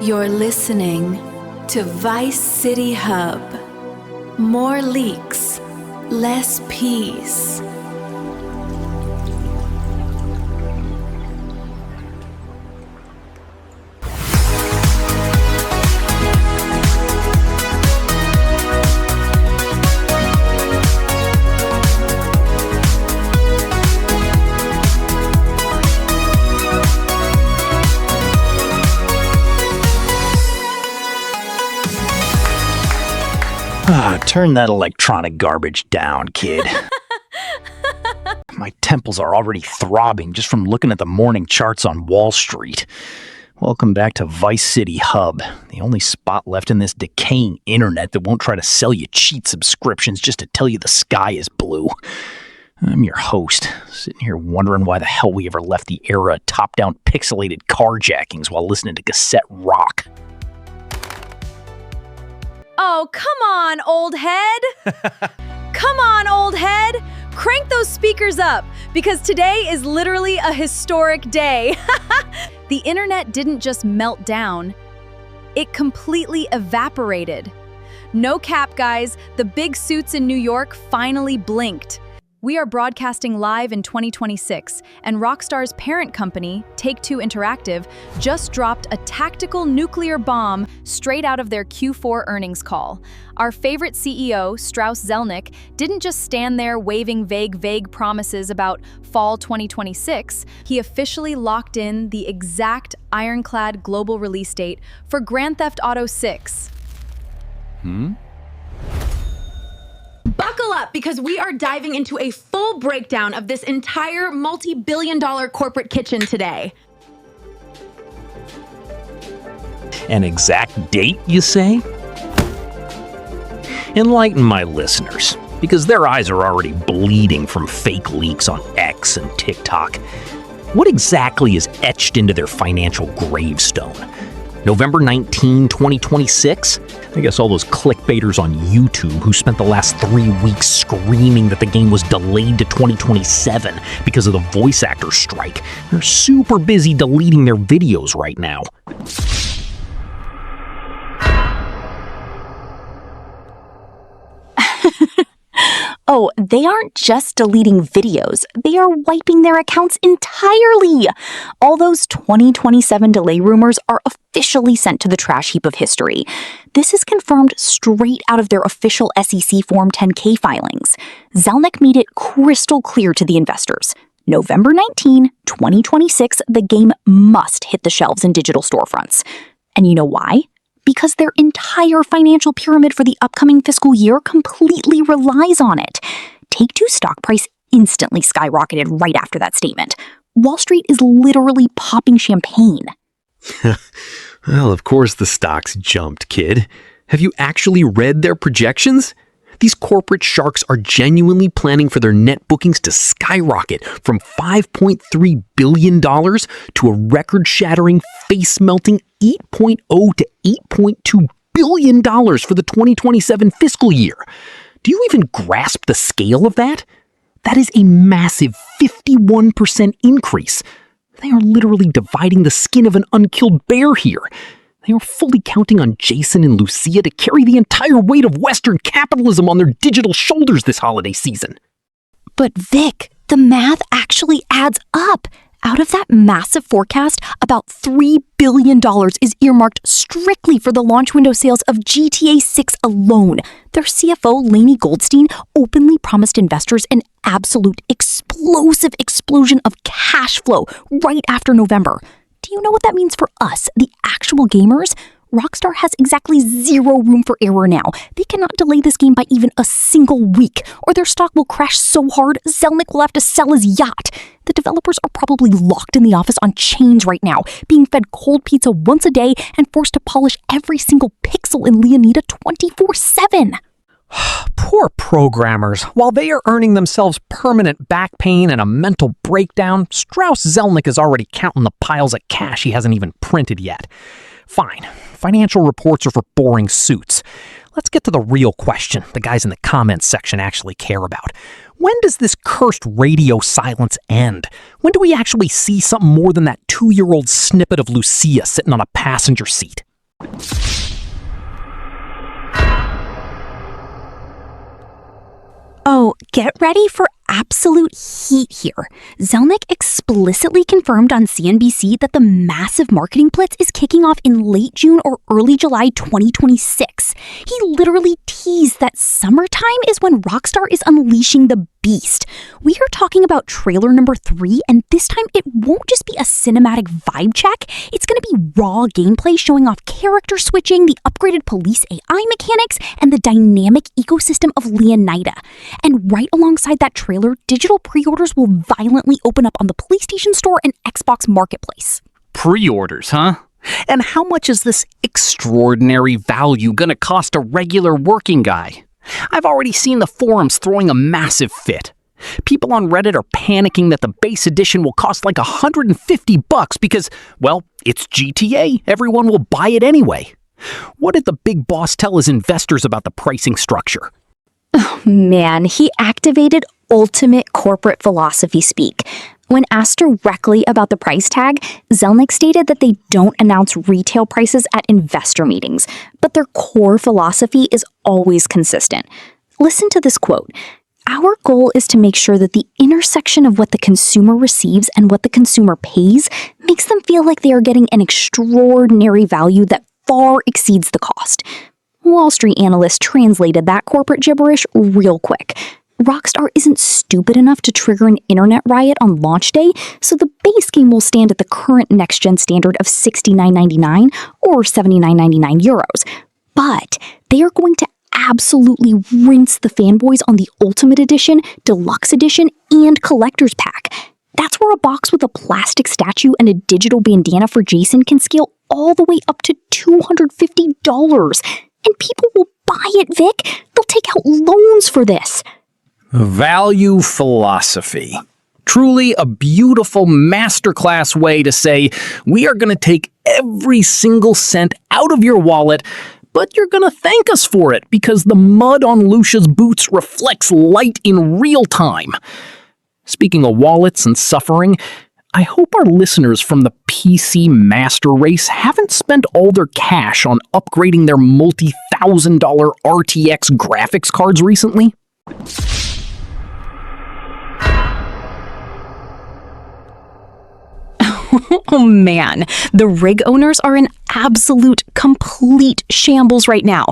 You're listening to vicecityhub. More leaks, less peace. Turn that electronic garbage down, kid. My temples are already throbbing just from looking at the morning charts on Wall Street. Welcome back to vicecityhub, the only spot left in this decaying internet that won't try to sell you cheat subscriptions just to tell you the sky is blue. I'm your host, sitting here wondering why the hell we ever left the era of top-down pixelated carjackings while listening to cassette rock. Oh, come on, old head. Come on, old head. Crank those speakers up, because today is literally a historic day. The internet didn't just melt down. It completely evaporated. No cap, guys. The big suits in New York finally blinked. We are broadcasting live in 2026, and Rockstar's parent company, Take-Two Interactive, just dropped a tactical nuclear bomb straight out of their Q4 earnings call. Our favorite CEO, Strauss Zelnick, didn't just stand there waving vague promises about fall 2026. He officially locked in the exact ironclad global release date for Grand Theft Auto 6. Buckle up, because we are diving into a full breakdown of this entire multi-billion-dollar corporate kitchen today. An exact date, you say? Enlighten my listeners, because their eyes are already bleeding from fake leaks on X and TikTok. What exactly is etched into their financial gravestone? November 19, 2026? I guess all those clickbaiters on YouTube who spent the last 3 weeks screaming that the game was delayed to 2027 because of the voice actor strike. They're super busy deleting their videos right now. Oh, they aren't just deleting videos, they are wiping their accounts entirely. All those 2027 delay rumors are officially sent to the trash heap of history. This is confirmed straight out of their official SEC Form 10-K filings. Zelnick made it crystal clear to the investors. November 19, 2026, the game must hit the shelves in digital storefronts. And you know why? Because their entire financial pyramid for the upcoming fiscal year completely relies on it. Take-Two's stock price instantly skyrocketed right after that statement. Wall Street is literally popping champagne. Well, of course the stocks jumped, kid. Have you actually read their projections? These corporate sharks are genuinely planning for their net bookings to skyrocket from $5.3 billion to a record-shattering, face-melting $8.0 to $8.2 billion for the 2027 fiscal year. Do you even grasp the scale of that? That is a massive 51% increase. They are literally dividing the skin of an unkilled bear here. They are fully counting on Jason and Lucia to carry the entire weight of Western capitalism on their digital shoulders this holiday season. But Vic, the math actually adds up. Out of that massive forecast, about $3 billion is earmarked strictly for the launch window sales of GTA 6 alone. Their CFO, Lainey Goldstein, openly promised investors an absolute explosive explosion of cash flow right after November. Do you know what that means for us, the actual gamers? Rockstar has exactly zero room for error now. They cannot delay this game by even a single week, or their stock will crash so hard Zelnick will have to sell his yacht. The developers are probably locked in the office on chains right now, being fed cold pizza once a day and forced to polish every single pixel in Leonida 24/7. Poor programmers. While they are earning themselves permanent back pain and a mental breakdown, Strauss Zelnick is already counting the piles of cash he hasn't even printed yet. Fine, financial reports are for boring suits. Let's get to the real question the guys in the comments section actually care about. When does this cursed radio silence end? When do we actually see something more than that 2-year-old snippet of Lucia sitting on a passenger seat? get ready for absolute heat here. Zelnick explicitly confirmed on CNBC that the massive marketing blitz is kicking off in late June or early July 2026. He literally teased that summertime is when Rockstar is unleashing the beast. We are talking about trailer number 3, and this time it won't just be a cinematic vibe check. It's going to be raw gameplay showing off character switching, the upgraded police AI mechanics, and the dynamic ecosystem of Leonida. And right alongside that trailer, digital pre-orders will violently open up on the PlayStation Store and Xbox Marketplace. Pre-orders, huh? And how much is this extraordinary value gonna cost a regular working guy? I've already seen the forums throwing a massive fit. People on Reddit are panicking that the base edition will cost like $150 because, well, it's GTA. Everyone will buy it anyway. What did the big boss tell his investors about the pricing structure? Oh man, he activated ultimate corporate philosophy speak. When asked directly about the price tag, Zelnick stated that they don't announce retail prices at investor meetings, but their core philosophy is always consistent. Listen to this quote. Our goal is to make sure that the intersection of what the consumer receives and what the consumer pays makes them feel like they are getting an extraordinary value that far exceeds the cost. Wall Street analysts translated that corporate gibberish real quick. Rockstar isn't stupid enough to trigger an internet riot on launch day, so the base game will stand at the current next-gen standard of $69.99 or €79.99 euros. But they are going to absolutely rinse the fanboys on the Ultimate Edition, Deluxe Edition, and Collector's Pack. That's where a box with a plastic statue and a digital bandana for Jason can scale all the way up to $250. And people will buy it, Vic. They'll take out loans for this. Value philosophy. Truly a beautiful masterclass way to say, we are going to take every single cent out of your wallet, but you're going to thank us for it because the mud on Lucia's boots reflects light in real time. Speaking of wallets and suffering, I hope our listeners from the PC master race haven't spent all their cash on upgrading their multi-$1,000 RTX graphics cards recently. Oh man, the rig owners are in absolute, complete shambles right now.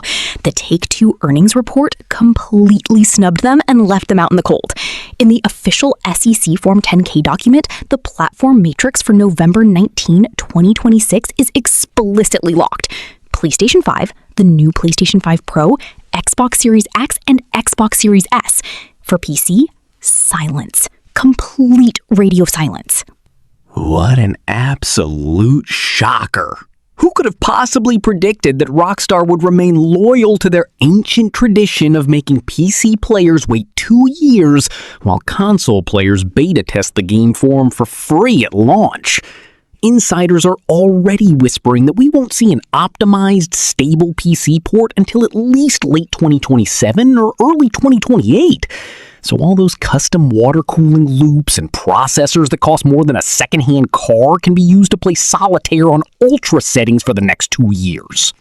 The Take-Two earnings report completely snubbed them and left them out in the cold. In the official SEC Form 10-K document, the platform matrix for November 19, 2026 is explicitly locked. PlayStation 5, the new PlayStation 5 Pro, Xbox Series X, and Xbox Series S. For PC, silence. Complete radio silence. What an absolute shocker. Who could have possibly predicted that Rockstar would remain loyal to their ancient tradition of making PC players wait 2 years while console players beta test the game for them for free at launch? Insiders are already whispering that we won't see an optimized, stable PC port until at least late 2027 or early 2028. So all those custom water cooling loops and processors that cost more than a secondhand car can be used to play solitaire on ultra settings for the next 2 years.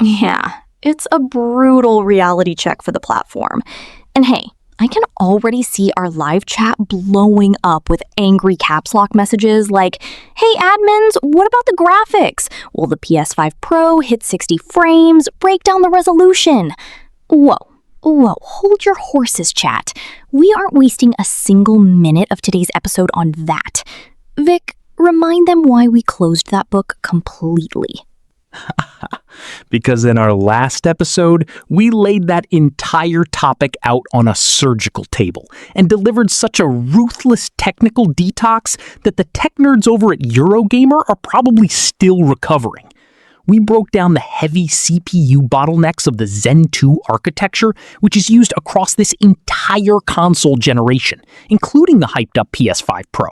Yeah, it's a brutal reality check for the platform. And hey, I can already see our live chat blowing up with angry caps lock messages like, hey admins, what about the graphics? Will the PS5 Pro hit 60 frames? Break down the resolution. Whoa, hold your horses, chat. We aren't wasting a single minute of today's episode on that. Vic, remind them why we closed that book completely. Because in our last episode, we laid that entire topic out on a surgical table and delivered such a ruthless technical detox that the tech nerds over at Eurogamer are probably still recovering. We broke down the heavy CPU bottlenecks of the Zen 2 architecture, which is used across this entire console generation, including the hyped-up PS5 Pro.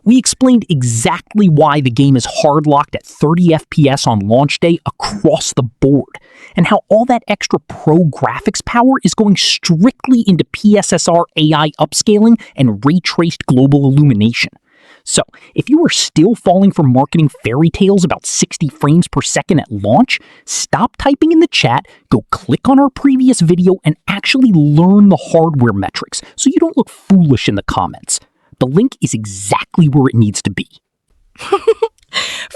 We explained exactly why the game is hard-locked at 30 FPS on launch day across the board, and how all that extra pro graphics power is going strictly into PSSR AI upscaling and ray-traced global illumination. So, if you are still falling for marketing fairy tales about 60 frames per second at launch, stop typing in the chat, go click on our previous video, and actually learn the hardware metrics so you don't look foolish in the comments. The link is exactly where it needs to be.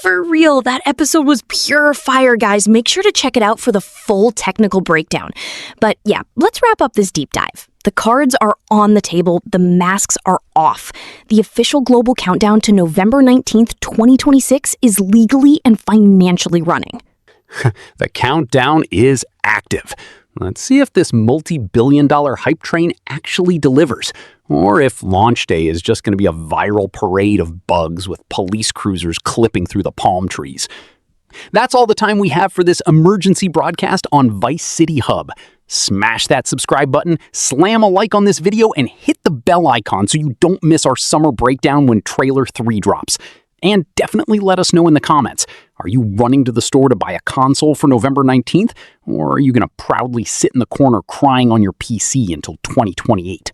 For real, that episode was pure fire, guys. Make sure to check it out for the full technical breakdown. But yeah, let's wrap up this deep dive. The cards are on the table, the masks are off. The official global countdown to November 19th, 2026 is legally and financially running. The countdown is active. Let's see if this multi-billion-dollar hype train actually delivers, or if launch day is just going to be a viral parade of bugs with police cruisers clipping through the palm trees. That's all the time we have for this emergency broadcast on vicecityhub. Smash that subscribe button, slam a like on this video, and hit the bell icon so you don't miss our summer breakdown when Trailer 3 drops. And definitely let us know in the comments. Are you running to the store to buy a console for November 19th? Or are you going to proudly sit in the corner crying on your PC until 2028?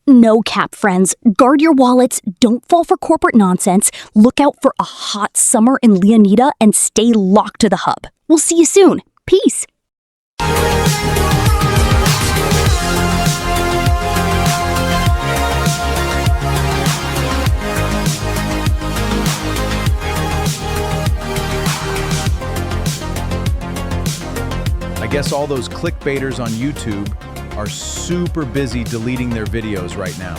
No cap, friends. Guard your wallets, don't fall for corporate nonsense, look out for a hot summer in Leonida, and stay locked to the hub. We'll see you soon. Peace. I guess all those clickbaiters on YouTube are super busy deleting their videos right now.